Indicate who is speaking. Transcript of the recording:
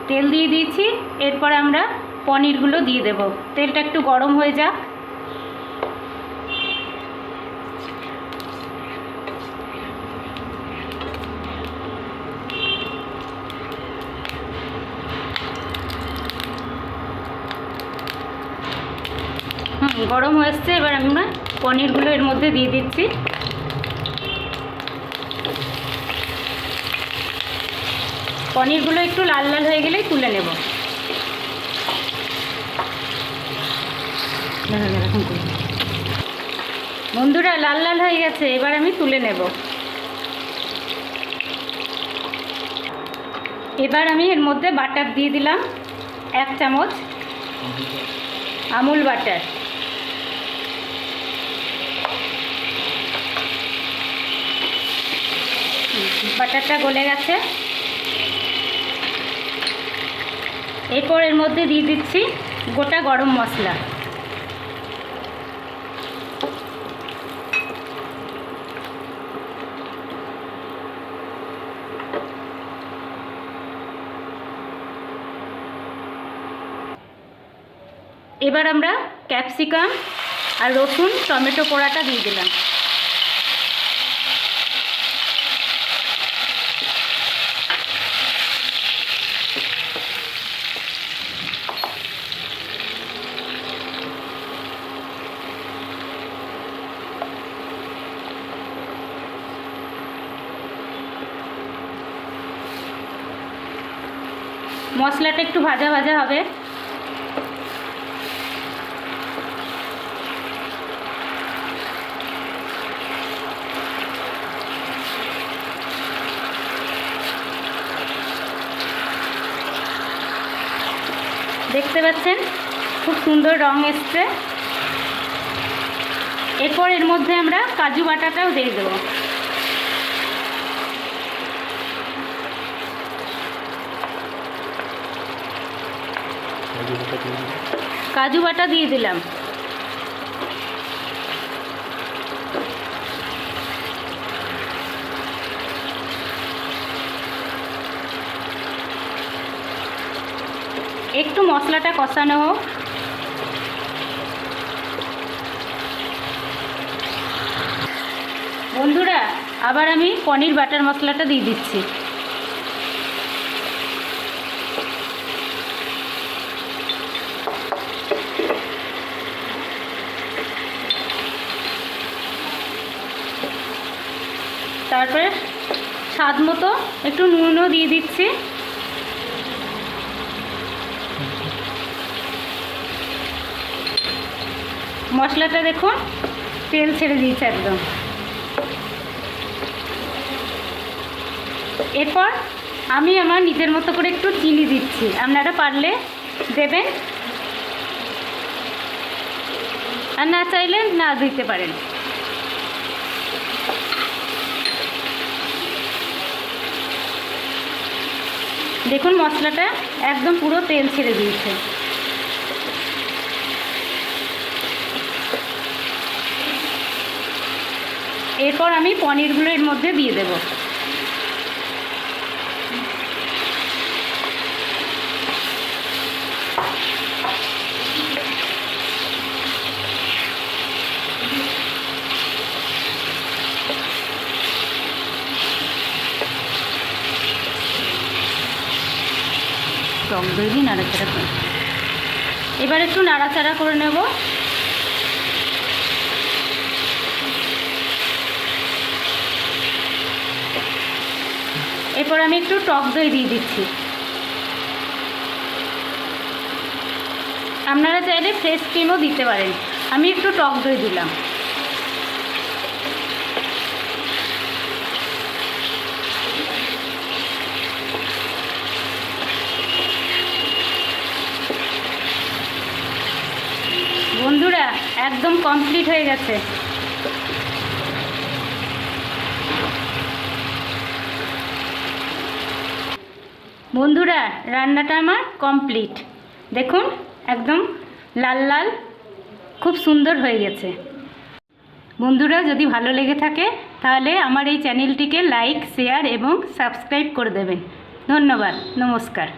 Speaker 1: তেল দিয়ে দিয়েছি। এরপর আমরা পনিরগুলো দিয়ে দেব। তেলটা একটু গরম হয়ে যাক। গরম হয়ে এসছে। এবার আমরা পনিরগুলো এর মধ্যে দিয়ে দিচ্ছি। পনিরগুলো একটু লাল লাল হয়ে গেলেই তুলে নেব। বন্ধুরা, লাল লাল হয়ে গেছে, এবার আমি তুলে নেব। এবার আমি এর মধ্যে বাটার দিয়ে দিলাম 1 চামচ আমুল বাটার। বাটারটা গলে গেছে। এরপর এর মধ্যে দিয়ে দিচ্ছি গোটা গরম মশলা। এবার আমরা ক্যাপসিকাম আর রসুন টমেটো পোড়াটা দিয়ে দিলাম। মশলাটা একটু ভাজা ভাজা হবে। দেখতে পাচ্ছেন খুব সুন্দর রং এসছে। এরপর এর মধ্যে আমরা কাজু বাটাটাও দিয়ে দেবো। কাজু বাটা দিয়ে দিলাম। একটু মশলাটা কষানো হোক। বন্ধুরা, আবার আমি পনির বাটার মশলাটা দিয়ে দিচ্ছি। তারপরে স্বাদ মতো একটু নুনও দিয়ে দিচ্ছি। মশলাটা দেখুন তেল ছেড়ে দিয়েছে একদম। এরপর আমি আমার নিজের মতো করে একটু চিনি দিচ্ছি, আপনারা পারলে দেবেন, আর না চাইলে না দিতে পারেন। দেখুন মশলাটা একদম পুরো তেল ছেড়ে দিয়েছে। এরপর আমি পনিরগুলো এর মধ্যে দিয়ে দেব। টক দই দিয়ে নাড়াচাড়া করে এবার একটু নাড়াচাড়া করে নেব। এরপর আমি একটু টক দই দিয়ে দিচ্ছি। আপনারা চাইলে ফ্রেশ ক্রিমও দিতে পারেন, আমি একটু টক দই দিলাম। বন্ধুরা, একদম কমপ্লিট হয়ে গেছে। বন্ধুরা, রান্নাটা আমার কমপ্লিট। দেখুন একদম লাল লাল, খুব সুন্দর হয়ে গেছে। বন্ধুরা, যদি ভালো লেগে থাকে তাহলে আমার এই চ্যানেলটিকে লাইক, শেয়ার এবং সাবস্ক্রাইব করে দেবেন। ধন্যবাদ, নমস্কার।